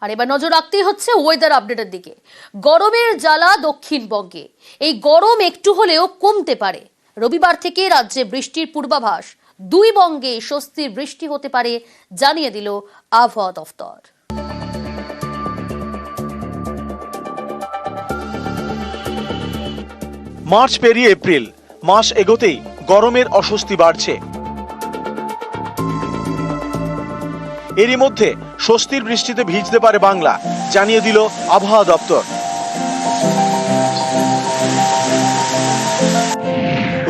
আর এবার নজর রাখতেই হচ্ছে ওয়েদার আপডেটের দিকে। গরমের জ্বালা দক্ষিণবঙ্গে, এই গরম একটু হলেও কমতে পারে। রবিবার থেকে রাজ্যে বৃষ্টির পূর্বাভাস, দুই বঙ্গে স্বস্তির বৃষ্টি হতে পারে জানিয়ে দিল আবহাওয়া দফতর। মার্চ পেরিয়ে এপ্রিল মাস এগোতেই গরমের অস্বস্তি বাড়ছে। এরই মধ্যে স্বস্তির বৃষ্টিতে ভিজতে পারে বাংলা, জানিয়ে দিল আবহাওয়া দপ্তর।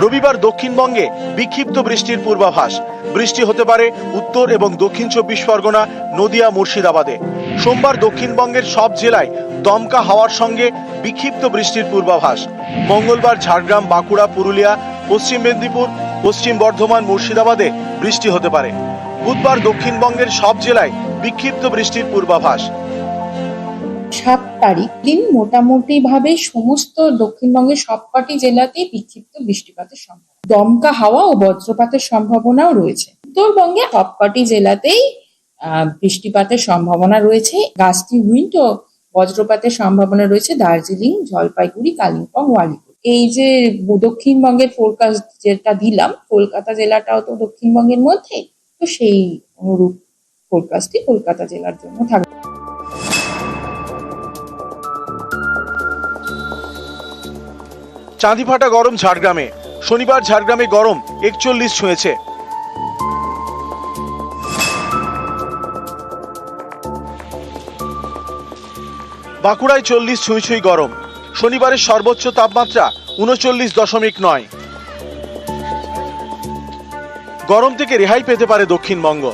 রবিবার দক্ষিণবঙ্গে বিক্ষিপ্ত বৃষ্টির পূর্বাভাস। বৃষ্টি হতে পারে উত্তর এবং দক্ষিণ 24 পরগনা, নদিয়া, মুর্শিদাবাদে। সোমবার দক্ষিণবঙ্গের সব জেলায় দমকা হাওয়ার সঙ্গে বিক্ষিপ্ত বৃষ্টির পূর্বাভাস। মঙ্গলবার ঝাড়গ্রাম, বাঁকুড়া, পুরুলিয়া, পশ্চিম মেদিনীপুর, পশ্চিম বর্ধমান, মুর্শিদাবাদে বৃষ্টি হতে পারে। বুধবার দক্ষিণবঙ্গের সব জেলায় বিক্ষিপ্ত বৃষ্টির পূর্বাভাস। 7 তারিখ দিন মোটামুটি ভাবে সমস্ত দক্ষিণবঙ্গের সবকটি জেলাতেই বিক্ষিপ্ত বৃষ্টিপাতের সম্ভাবনা, দমকা হাওয়া ও বজ্রপাতের সম্ভাবনাও রয়েছে। উত্তরবঙ্গে সবকটি জেলাতেই বৃষ্টিপাতের সম্ভাবনা রয়েছে। গাস্টি উইন্ড ও বজ্রপাতের সম্ভাবনা রয়েছে দার্জিলিং, জলপাইগুড়ি, কালিম্পং, আলিপুর। এই যে দক্ষিণবঙ্গের ফোরকাস্ট যেটা দিলাম, কলকাতা জেলাটাও তো দক্ষিণবঙ্গের মধ্যে, তো সেই অনুরূপ ফোরকাস্টই কলকাতা জেলার জন্য থাকবে। চাঁদিফাটা গরম ঝাড়গ্রামে। শনিবার ঝাড়গ্রামে গরম 41 ছুঁয়েছে। বাঁকুড়ায় 40 ছুঁই গরম। শনিবারের সর্বোচ্চ তাপমাত্রা 39.9। গরম থেকে রেহাই পেতে পারে দক্ষিণবঙ্গ।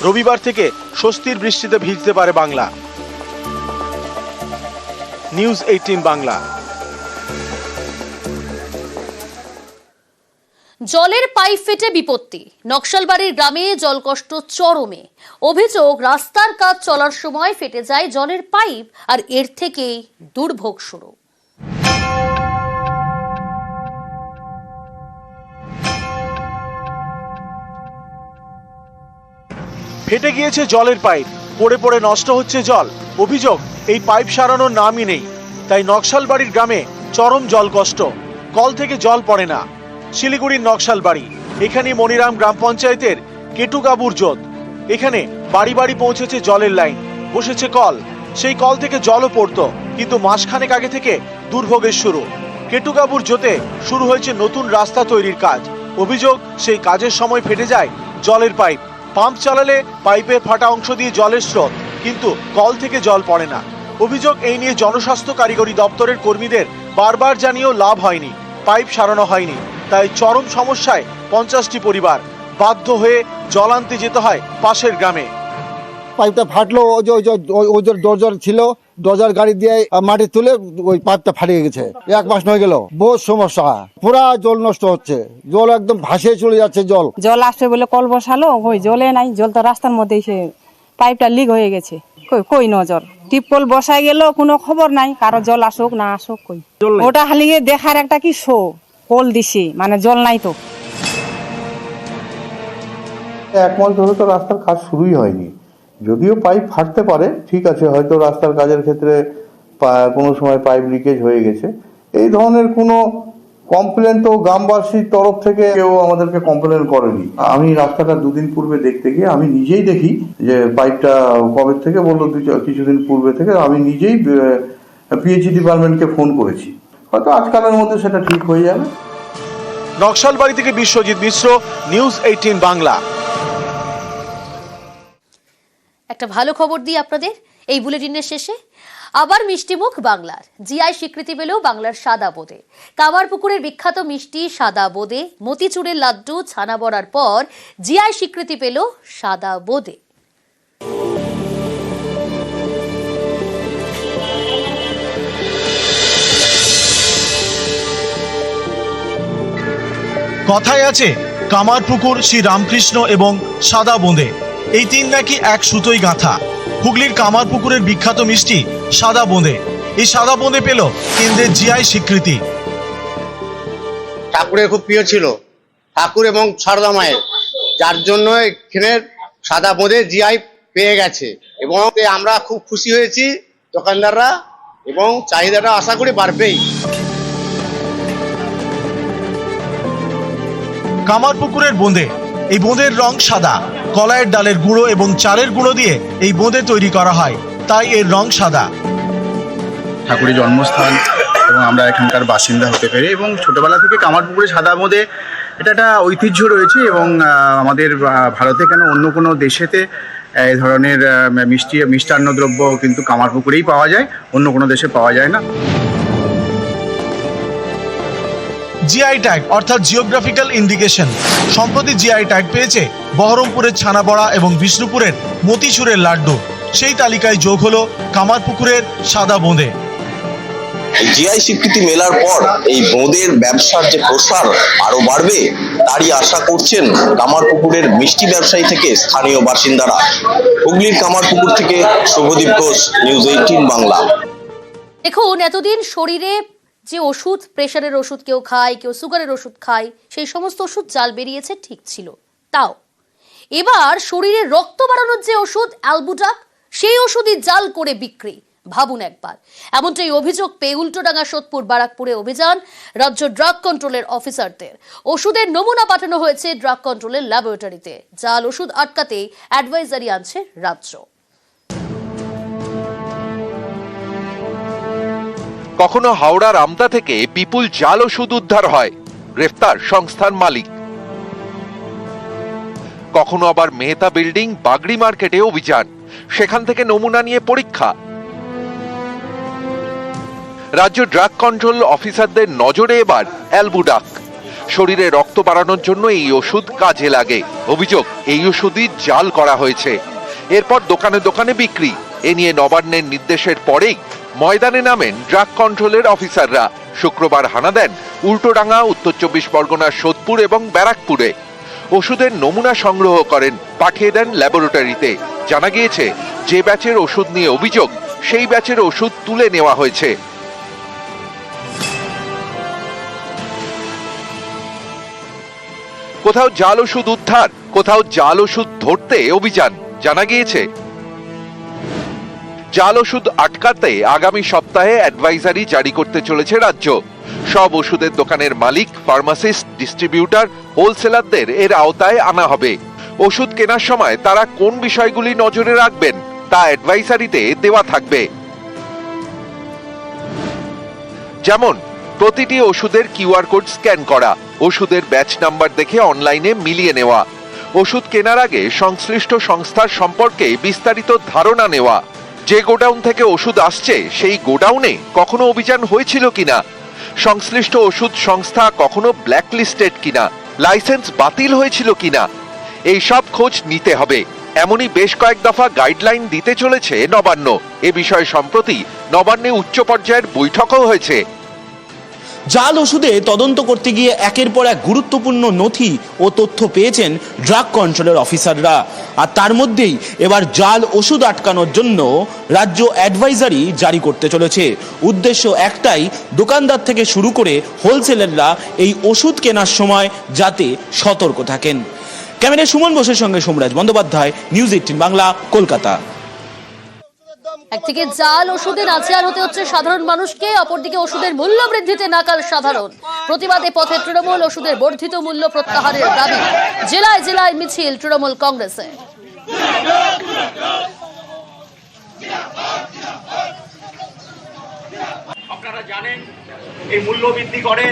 রবিবার থেকে স্বস্তির বৃষ্টিতে ভিজতে পারে বাংলা। নিউজ 18 বাংলা। জলের পাইপ ফেটে বিপত্তি, নকশালবাড়ির গ্রামে জলকষ্ট চরমে। অভিযোগ, রাস্তার কাজ চলার সময় ফেটে যায় জলের পাইপ, আর এর থেকেই দুর্ভোগ শুরু। ফেটে গিয়েছে জলের পাইপ, পড়ে পড়ে নষ্ট হচ্ছে জল। অভিযোগ, এই পাইপ সারানোর নামই নেই। তাই নকশালবাড়ির গ্রামে চরম জল কষ্ট। কল থেকে জল পড়ে না। শিলিগুড়ির নকশালবাড়ি, এখানে মনিরাম গ্রাম পঞ্চায়েতের কেটুগাবুর জোত। এখানে বাড়ি বাড়ি পৌঁছেছে জলের লাইন, বসেছে কল। সেই কল থেকে জলও পড়তো, কিন্তু মাসখানেক আগে থেকে দুর্ভোগের শুরু। কেটুগাবুর জোতে শুরু হয়েছে নতুন রাস্তা তৈরির কাজ। অভিযোগ, সেই কাজের সময় ফেটে যায় জলের পাইপ। পাম্প চালালে পাইপের ফাটা অংশ দিয়ে জলের স্রোত, কিন্তু কল থেকে জল পড়ে না। অভিযোগ, এই নিয়ে জনস্বাস্থ্য কারিগরি দপ্তরের কর্মীদের বারবার জানিয়েও লাভ হয়নি, পাইপ সারানো হয়নি। তাই চরম সমস্যায় 50টি পরিবার। বাধ্য হয়ে জল আনতে যেতে হয় পাশের গ্রামে। পাইপটা ফাটলো, ওই যে ডোজার ছিল, ডোজার গাড়ি দিয়ে মাটি তুলে ওই পাইপটা ফাটিয়ে গেছে। 1 মাস হয়ে গেল, বহুত সমস্যা, পুরা জল নষ্ট হচ্ছে। জল একদম ভাসিয়ে চলে যাচ্ছে। জল আসবে বলে কল বসালো, ওই জলে নাই, জল তো রাস্তার মধ্যে এসে পাইপটা লিক হয়ে গেছে। কই নজর, টিপকল বসায় গেল, কোনো খবর নাই কারো জল আসুক না আসুক। কই ওটা খালি দেখার একটা কি শো, কল দিছি মানে জল নাই তো। 1 মাস ধরে তো রাস্তার কাজ শুরুই হয়নি। যদিও পাইপ ফাটতে পারে, ঠিক আছে, হয়তো রাস্তার কাজের ক্ষেত্রে কোনো সময় পাইপ লিকেজ হয়ে গেছে। এই ধরনের কোনো কমপ্লেন তো গ্রামবাসীর তরফ থেকে কেউ আমাদেরকে কমপ্লেন করেনি। আমি রাস্তাটা 2 দিন পূর্বে দেখতে গিয়ে আমি নিজেই দেখি যে পাইপটা কবে থেকে বললো, কিছুদিন পূর্বে থেকে। আমি নিজেই পিএইচই ডিপার্টমেন্টকে ফোন করেছি, হয়তো আজকালের মধ্যে সেটা ঠিক হয়ে যাবে। নকশালবাড়ি থেকে বিশ্বজিৎ মিশ্র, নিউজ 18 বাংলা। একটা ভালো খবর দিই আপনাদের এই বুলেটিনের শেষে। আবার মিষ্টিমুখ বাংলার। জিআই স্বীকৃতি পেল বাংলার সাদা বোঁদে। কামারপুকুরের বিখ্যাত মিষ্টি সাদা বোঁদে, মতিচুরের লাড্ডু, ছানা বড়ার পর জিআই স্বীকৃতি পেল সাদা বোঁদে। কথায় আছে, কামারপুকুর, শ্রী রামকৃষ্ণ এবং সাদা বোঁদে, এই 3 নাকি এক সুতোই গাঁথা। হুগলির কামারপুকুরের বিখ্যাত মিষ্টি সাদা বোঁদে। এই সাদা বোঁদে পেল কেন্দ্রের জিআই স্বীকৃতি। ঠাকুরের খুব প্রিয় ছিল, ঠাকুর এবং সারদা মায়ের, যার জন্য এখানে সাদা বোঁদে জিআই পেয়ে গেছে এবং আমরা খুব খুশি হয়েছি দোকানদাররা, এবং চাহিদাটা আশা করি বাড়বেই। কামারপুকুরের বোঁদে, এই বোঁদের রং সাদা। কলাইয়ের ডালের গুঁড়ো এবং চালের গুঁড়ো দিয়ে এই বোঁদে তৈরি করা হয়, তাই এর রং সাদা। ঠাকুরের জন্মস্থান এবং আমরা এখানকার বাসিন্দা হতে পেরে, এবং ছোটবেলা থেকে কামারপুকুরে সাদা বোঁদে এটা একটা ঐতিহ্য রয়েছে, এবং আমাদের ভারতে কেন অন্য কোনো দেশেতে এই ধরনের মিষ্টান্ন দ্রব্য কিন্তু কামারপুকুরেই পাওয়া যায়, অন্য কোনো দেশে পাওয়া যায় না। জিআই ট্যাগ অর্থাৎ জিওগ্রাফিক্যাল ইন্ডিকেশন। সম্প্রতি জিআই ট্যাগ পেয়েছে বহরমপুরের ছানাবড়া এবং বিষ্ণুপুরের মতিচুরের লাড্ডু। সেই তালিকায় যোগ হলো কামারপুকুরের সাদা বোঁদে। জিআই স্বীকৃতি মেলার পর এই বোঁদের ব্যবসার যে প্রসার আরো বাড়বে তারই আশা করছেন কামারপুকুরের মিষ্টি ব্যবসায়ী থেকে স্থানীয় বাসিন্দারা। হুগলির কামারপুকুর থেকে শুভদীপ ঘোষ, নিউজ 18 বাংলা। দেখুন, এতদিন শরীরে যে ওষুধ, প্রেশারের ওষুধ কেউ খায়, কেউ সুগারের ওষুধ খায়, সেই সমস্ত ওষুধ জাল বেরিয়েছে, ঠিক ছিল। তাও এবার শরীরে রক্ত বাড়ানোর যে ওষুধ অ্যালবুটাক, সেই ওষুধই জাল করে বিক্রি। ভাবুন একবার। এমনটাই অভিযোগ পেয়ে উল্টোডাঙ্গা, সোদপুর, বারাকপুরে অভিযান রাজ্য ড্রাগ কন্ট্রোলের অফিসারদের। ওষুধের নমুনা পাঠানো হয়েছে ড্রাগ কন্ট্রোলের ল্যাবরেটরিতে। জাল ওষুধ আটকাতে অ্যাডভাইজারি আনছে রাজ্য। কখনো হাওড়ার আমতা থেকে বিপুল জাল ওষুধ উদ্ধার হয়, গ্রেফতার সংস্থার মালিক। কখনো আবার মেহতা বিল্ডিং, বাগড়ি মার্কেটে অভিযান, সেখান থেকে নমুনা নিয়ে পরীক্ষা। রাজ্য ড্রাগ কন্ট্রোল অফিসারদের নজরে এবার অ্যালবুটাক। শরীরে রক্ত বাড়ানোর জন্য এই ওষুধ কাজে লাগে। অভিযোগ, এই ওষুধই জাল করা হয়েছে, এরপর দোকানে দোকানে বিক্রি। এ নিয়ে নবান্নের নির্দেশের পরেই ময়দানে নামেন ড্রাগ কন্ট্রোলের অফিসাররা। শুক্রবার হানা দেন উল্টোডাঙ্গা, উত্তর 24 পরগনার সোদপুর এবং ব্যারাকপুরে। ওষুধের নমুনা সংগ্রহ করেন, পাঠিয়ে দেন ল্যাবরেটরিতে। জানা গিয়েছে, যে ব্যাচের ওষুধ নিয়ে অভিযোগ, সেই ব্যাচের ওষুধ তুলে নেওয়া হয়েছে। কোথাও জাল ওষুধ উদ্ধার, কোথাও জাল ওষুধ ধরতে অভিযান। জানা গিয়েছে, জাল ওষুধ আটকাতে আগামী সপ্তাহে অ্যাডভাইজারি জারি করতে চলেছে রাজ্য। সব ওষুধের দোকানের মালিক, ফার্মাসিস্ট, ডিস্ট্রিবিউটর, হোলসেলারদের এর আওতায় আনা হবে। ওষুধ কেনার সময় তারা কোন বিষয়গুলি নজরে রাখবেন তা অ্যাডভাইজারিতে দেওয়া থাকবে। যেমন, প্রতিটি ওষুধের কিউআর কোড স্ক্যান করা, ওষুধের ব্যাচ নাম্বার দেখে অনলাইনে মিলিয়ে নেওয়া, ওষুধ কেনার আগে সংশ্লিষ্ট সংস্থার সম্পর্কে বিস্তারিত ধারণা নেওয়া, যে গোডাউন থেকে ওষুধ আসছে সেই গোডাউনে কখনো অভিযান হয়েছিল কিনা, সংশ্লিষ্ট ওষুধ সংস্থা কখনো ব্ল্যাকলিস্টেড কিনা, লাইসেন্স বাতিল হয়েছিল কিনা, এই সব খোঁজ নিতে হবে। এমনই বেশ কয়েক দফা গাইডলাইন দিতে চলেছে নবান্ন। এ বিষয়ে সম্প্রতি নবান্নে উচ্চ পর্যায়ের বৈঠকও হয়েছে। জাল ওষুধে তদন্ত করতে গিয়ে একের পর এক গুরুত্বপূর্ণ নথি ও তথ্য পেয়েছেন ড্রাগ কন্ট্রোলের অফিসাররা। আর তার মধ্যেই এবার জাল ওষুধ আটকানোর জন্য রাজ্য অ্যাডভাইজারি জারি করতে চলেছে। উদ্দেশ্য একটাই, দোকানদার থেকে শুরু করে হোলসেলাররা এই ওষুধ কেনার সময় যাতে সতর্ক থাকেন। ক্যামেরায় সুমন বোসের সঙ্গে সোমরাজ বন্দ্যোপাধ্যায়, নিউজ 18 বাংলা, কলকাতা। একদিকে জাল ওষুধে নাচেহাল হতে হচ্ছে সাধারণ মানুষকে, অপরদিকে ওষুধের মূল্য বৃদ্ধিতে নাকাল সাধারণ। প্রতিবাদে পথে তৃণমূল, ওষুধের বর্ধিত মূল্য প্রত্যাহারের দাবি। জেলায় জেলায় মিছিল তৃণমূল কংগ্রেসে। আপনারা জানেন, এই মূল্য বৃদ্ধি করে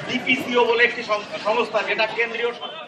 ডিপিসিও বলে একটি সংস্থা, যেটা কেন্দ্রীয় সরকার।